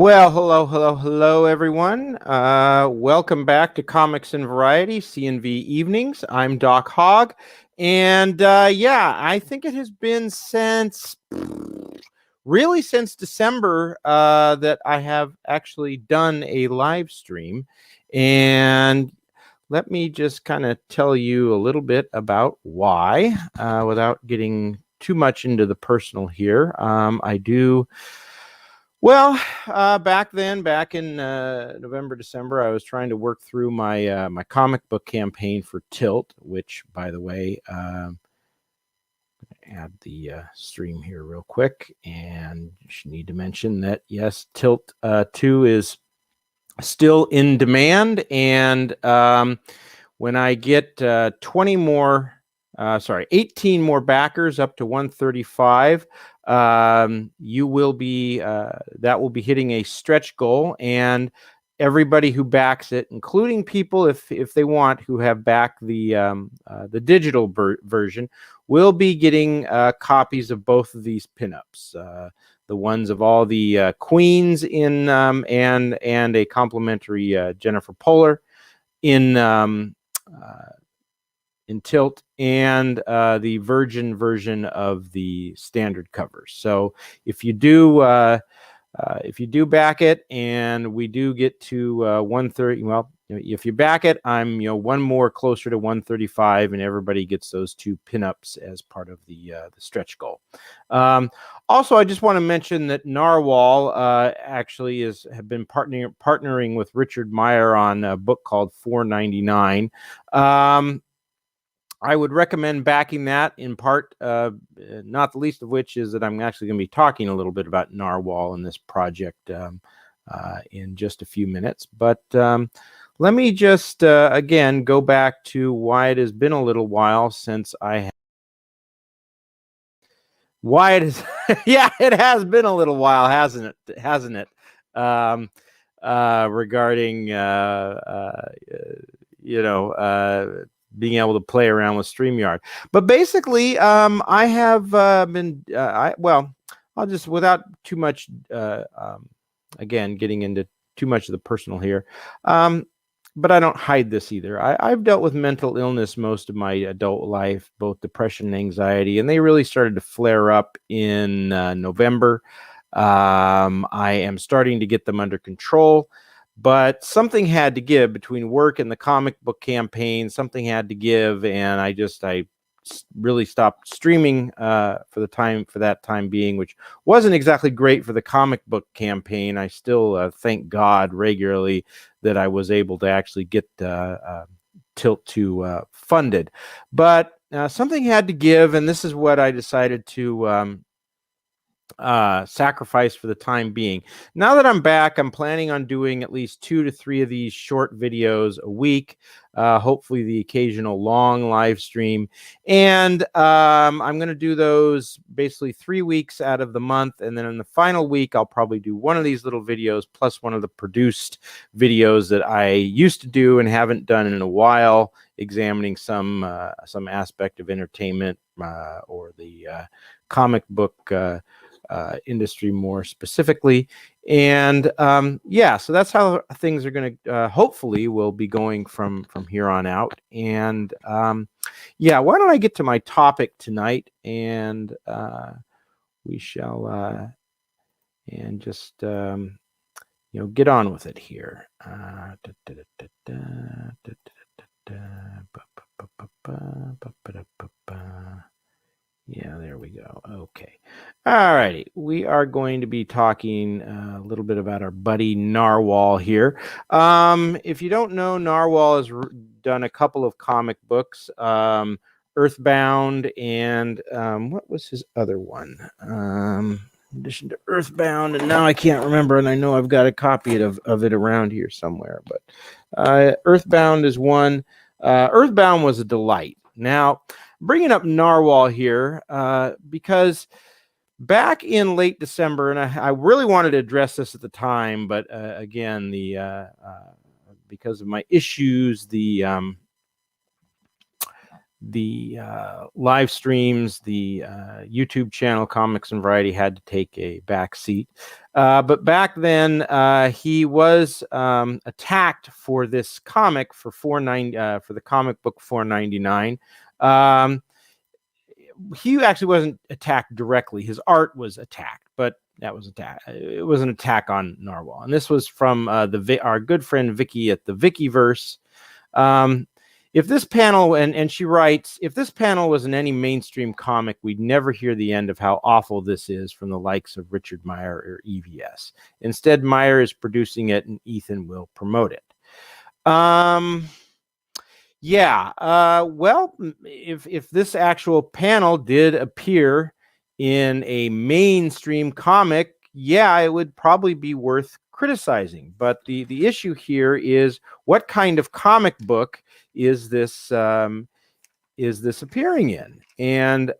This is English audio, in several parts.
Well, hello, everyone. Welcome back to Comics and Variety, C&V Evenings. I'm Doc Hogg, and yeah, I think it has been since December that I have actually done a live stream, and let me just kind of tell you a little bit about why, without getting too much into the personal here. I do. Well, back in November, December, I was trying to work through my comic book campaign for Tilt, which, by the way, add the stream here real quick, and you need to mention that yes, Tilt 2 is still in demand, and when I get 18 more backers up to 135. You will be that will be hitting a stretch goal, and everybody who backs it, including people if they want who have backed the digital version, will be getting copies of both of these pinups. The ones of all the queens in and a complimentary Jennifer Polar in Tilt, and the Virgin version of the standard covers. So if you do back it, and we do get to 130, well, if you back it, I'm one more closer to 135, and everybody gets those two pinups as part of the stretch goal. Also, I just want to mention that Narwhal actually have been partnering with Richard Meyer on a book called 499. I would recommend backing that, in part, not the least of which is that I'm actually going to be talking a little bit about Narwhal in this project in just a few minutes. But let me just, again, go back to why it has been a little while since I have. Why it is, yeah, it has been a little while, hasn't it? Regarding, being able to play around with StreamYard. But basically, I have been, I'll just, without too much, again, getting into too much of the personal here, but I don't hide this either. I've dealt with mental illness most of my adult life, both depression and anxiety, and they really started to flare up in November. I am starting to get them under control. But something had to give between work and the comic book campaign. Something had to give, and I really stopped streaming for that time being, which wasn't exactly great for the comic book campaign. I still thank God regularly that I was able to actually get Tilt 2 funded. But something had to give, and this is what I decided to sacrifice for the time being. Now that I'm back, I'm planning on doing at least 2 to 3 of these short videos a week, hopefully the occasional long live stream, and I'm going to do those basically 3 weeks out of the month, and then in the final week I'll probably do one of these little videos plus one of the produced videos that I used to do and haven't done in a while, examining some aspect of entertainment or the comic book industry more specifically. And yeah, so that's how things are going to hopefully will be going from here on out. And yeah, why don't I get to my topic tonight, and we shall and just get on with it here. Yeah, there we go. Okay. All righty. We are going to be talking a little bit about our buddy Narwhal here. If you don't know, Narwhal has done a couple of comic books, Earthbound, and what was his other one? In addition to Earthbound, and now I can't remember, and I know I've got a copy of it around here somewhere, but Earthbound is one. Earthbound was a delight. Now, bringing up Narwhal here because back in late December, and I really wanted to address this at the time, but again, because of my issues, the live streams, the YouTube channel Comics and Variety had to take a back seat. But back then, he was attacked for this comic for for the comic book $4.99. He actually wasn't attacked directly. His art was attacked, but that was attack. It was an attack on Narwhal, and this was from our good friend Vicky at the Vikkiverse. If this panel, and she writes, if this panel was in any mainstream comic, we'd never hear the end of how awful this is from the likes of Richard Meyer or EVS. Instead, Meyer is producing it, and Ethan will promote it. Yeah, well, if this actual panel did appear in a mainstream comic, yeah, it would probably be worth criticizing. But the issue here is, what kind of comic book is this appearing in? And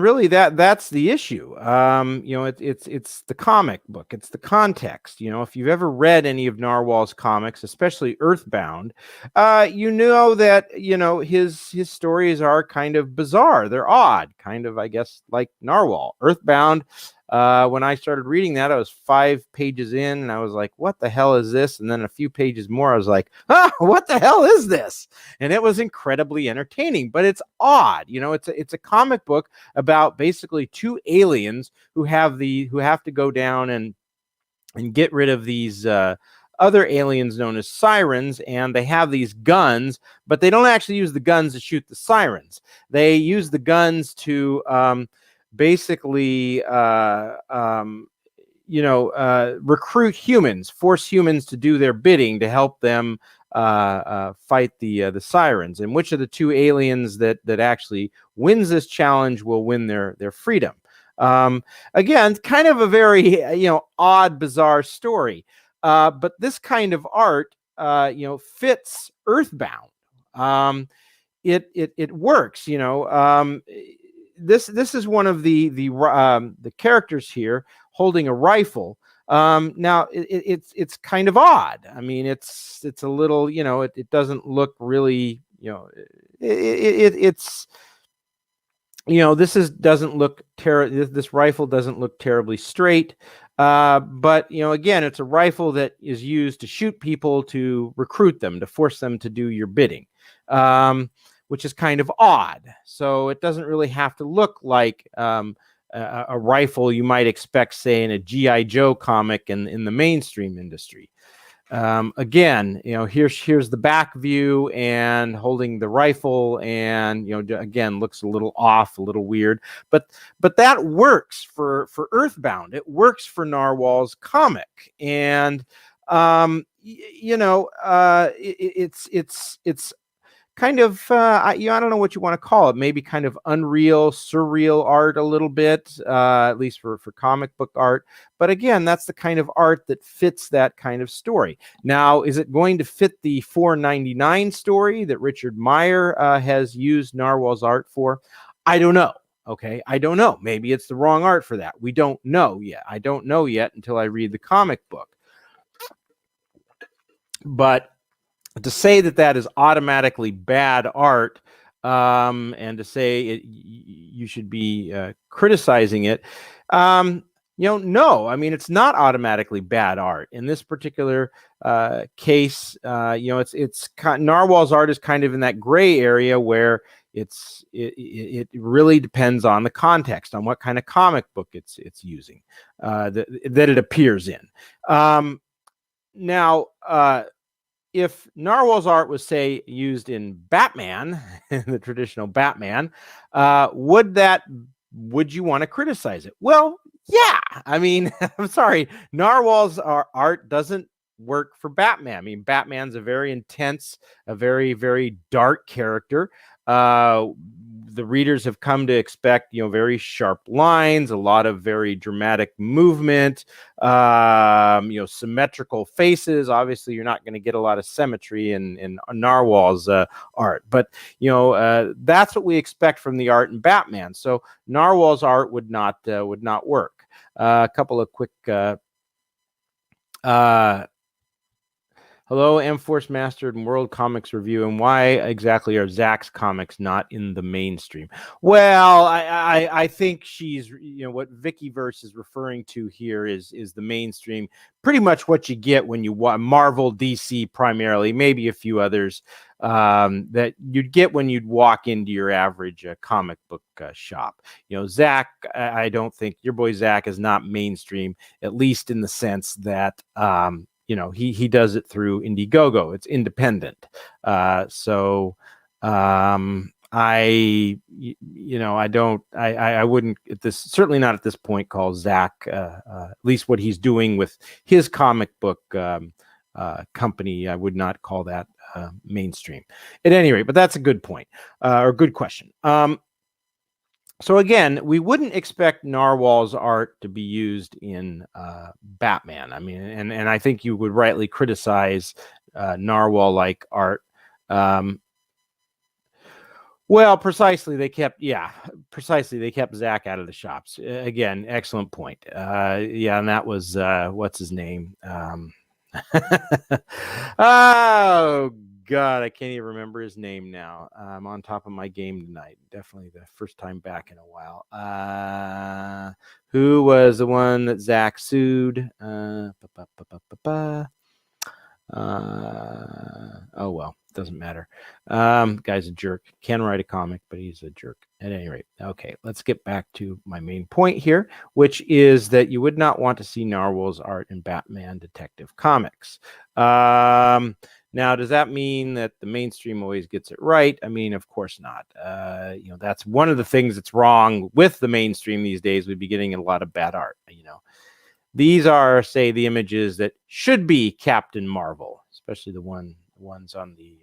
really that's the issue. It's the comic book, it's the context. If you've ever read any of Narwhal's comics, especially Earthbound, you know that his stories are kind of bizarre. They're odd, kind of, I guess, like Narwhal. Earthbound, when I started reading that, I was 5 pages in, and I was like, what the hell is this? And then a few pages more, I was like, what the hell is this? And it was incredibly entertaining, but it's odd. It's a comic book about basically 2 aliens who have to go down and get rid of these other aliens known as sirens, and they have these guns, but they don't actually use the guns to shoot the sirens. They use the guns to basically recruit humans, force humans to do their bidding to help them fight the sirens. And which of the 2 aliens that actually wins this challenge will win their freedom. Again, kind of a very odd, bizarre story. But this kind of art fits Earthbound. It works. This is one of the characters here holding a rifle. Now it's kind of odd. I mean, it's a little, it doesn't look really, this rifle doesn't look terribly straight. But again, it's a rifle that is used to shoot people, to recruit them, to force them to do your bidding. Which is kind of odd. So it doesn't really have to look like a rifle you might expect, say, in a G.I. Joe comic in the mainstream industry. Again, here's the back view and holding the rifle, and again, looks a little off, a little weird. But that works for Earthbound. It works for Narwhal's comic, and it's kind of, I don't know what you want to call it, maybe kind of unreal, surreal art a little bit, at least for comic book art. But again, that's the kind of art that fits that kind of story. Now, is it going to fit the $4.99 story that Richard Meyer has used Narwhal's art for? I don't know. Okay, I don't know. Maybe it's the wrong art for that. We don't know yet. I don't know yet until I read the comic book. But to say that is automatically bad art, and to say you should be criticizing it, no. I mean, it's not automatically bad art. In this particular case, it's Narwhal's art is kind of in that gray area where it really depends on the context, on what kind of comic book it's using, that it appears in. Now, if Narwhal's art was, say, used in Batman, the traditional Batman, would you want to criticize it? Well, yeah. I mean, I'm sorry, Narwhal's art doesn't work for Batman. I mean, Batman's a very intense, a very, very dark character. The readers have come to expect, very sharp lines, a lot of very dramatic movement, symmetrical faces. Obviously, you're not going to get a lot of symmetry in Narwhal's art, but that's what we expect from the art in Batman. So Narwhal's art would not work. A couple of quick. Hello, M-Force Mastered and World Comics Review. And why exactly are Zach's comics not in the mainstream? Well, I think she's, what Vikkiverse is referring to here is the mainstream. Pretty much what you get when you watch Marvel, DC primarily, maybe a few others that you'd get when you'd walk into your average comic book shop. Zach, I don't think your boy Zach is not mainstream, at least in the sense that he does it through Indiegogo. It's independent. So I wouldn't certainly not at this point call Zach at least what he's doing with his comic book company. I would not call that mainstream at any rate, but that's a good point or good question. So again, we wouldn't expect Narwhal's art to be used in Batman. I mean, and I think you would rightly criticize Narwhal-like art. Well, precisely, they kept Zach out of the shops. Again, excellent point. And that was what's his name? Oh God, I can't even remember his name now. I'm on top of my game tonight. Definitely the first time back in a while. Who was the one that Zach sued? Oh well, doesn't matter. Guy's a jerk. Can write a comic, but he's a jerk. At any rate, okay, let's get back to my main point here, which is that you would not want to see Narwhal's art in Batman Detective Comics. Now, does that mean that the mainstream always gets it right? I mean, of course not. That's one of the things that's wrong with the mainstream these days. We'd be getting a lot of bad art. These are, say, the images that should be Captain Marvel, especially the ones on the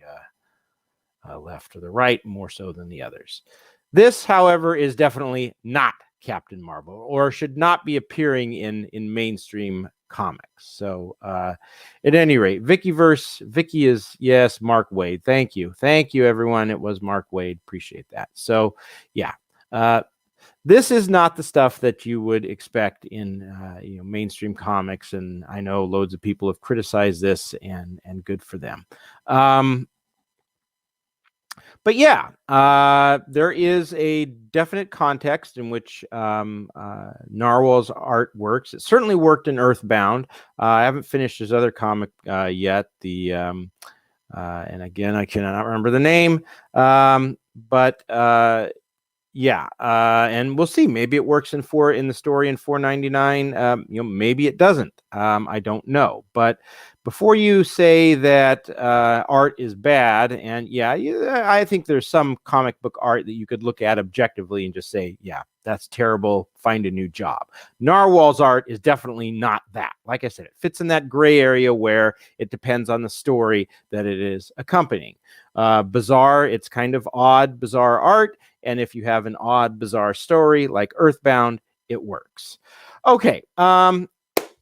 left or the right, more so than the others. This, however, is definitely not Captain Marvel, or should not be appearing in mainstream comics. So at any rate, Vicky is, yes, Mark Waid. Thank you everyone. It was Mark Waid. Appreciate that. So yeah, this is not the stuff that you would expect in mainstream comics, and I know loads of people have criticized this, and good for them. But yeah, there is a definite context in which Narwhal's art works. It certainly worked in Earthbound. I haven't finished his other comic yet. And again, I cannot remember the name. But and we'll see. Maybe it works in the story in 499. Maybe it doesn't. I don't know. But before you say that art is bad, and I think there's some comic book art that you could look at objectively and just say, yeah, that's terrible. Find a new job. Narwhal's art is definitely not that. Like I said, it fits in that gray area where it depends on the story that it is accompanying. Bizarre, it's kind of odd, bizarre art. And if you have an odd, bizarre story like Earthbound, it works. Okay.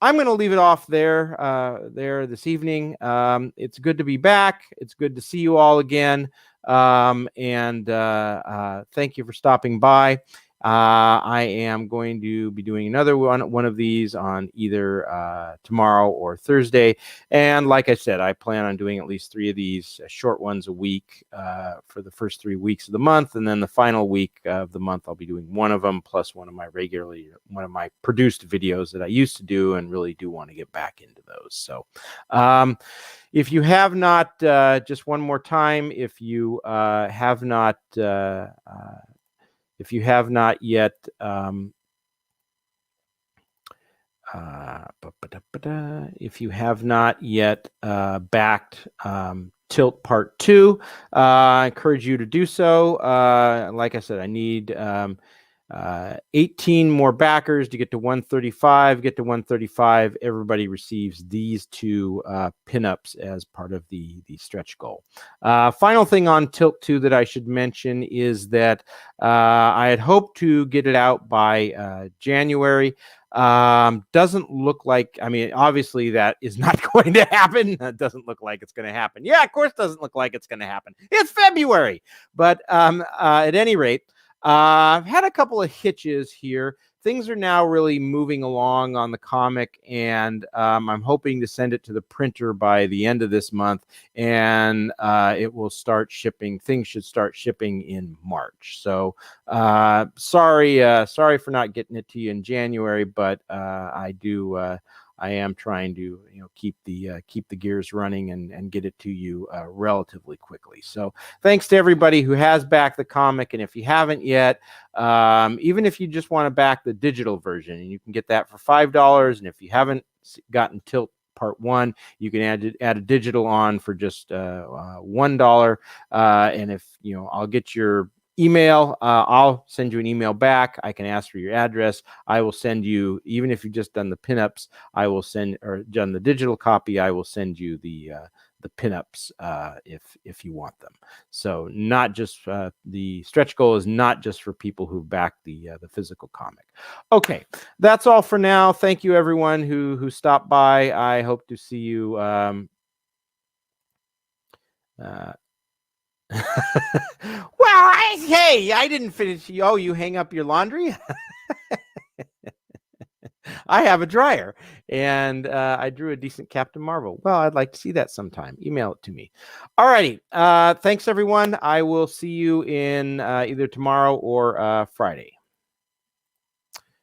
I'm going to leave it off there this evening. It's good to be back. It's good to see you all again. And thank you for stopping by. I am going to be doing another one of these on either tomorrow or Thursday. And like I said, I plan on doing at least 3 of these short ones a week for the first 3 weeks of the month. And then the final week of the month, I'll be doing one of them plus one of my produced videos that I used to do and really do want to get back into those. So if you have not, just one more time, if you have not yet backed Tilt Part 2, I encourage you to do so. Like I said, I need 18 more backers to get to 135. Get to 135, everybody receives these 2 pinups as part of the stretch goal. Final thing on Tilt 2 that I should mention is that I had hoped to get it out by January. Doesn't look like, obviously that is not going to happen. That doesn't look like it's going to happen. Yeah, of course it doesn't look like it's going to happen. It's February. But at any rate, I've had a couple of hitches here. things are now really moving along on the comic, and I'm hoping to send it to the printer by the end of this month, and it will start shipping. Things should start shipping in March. So sorry for not getting it to you in January, but I am trying to keep the gears running and get it to you relatively quickly. So thanks to everybody who has backed the comic, and if you haven't yet, even if you just want to back the digital version, and you can get that for $5, and if you haven't gotten Tilt Part 1, you can add a digital on for just $1, and if I'll get your email, I'll send you an email back. I can ask for your address. I will send you, even if you've just done the pinups, I will send, or done the digital copy, I will send you the pinups if you want them. So not just the stretch goal is not just for people who back the physical comic. Okay, that's all for now. Thank you everyone who stopped by. I hope to see you. Well, hey, I didn't finish. Oh, you hang up your laundry? I have a dryer, and I drew a decent Captain Marvel. Well, I'd like to see that sometime. Email it to me. All righty. Thanks, everyone. I will see you in either tomorrow or Friday.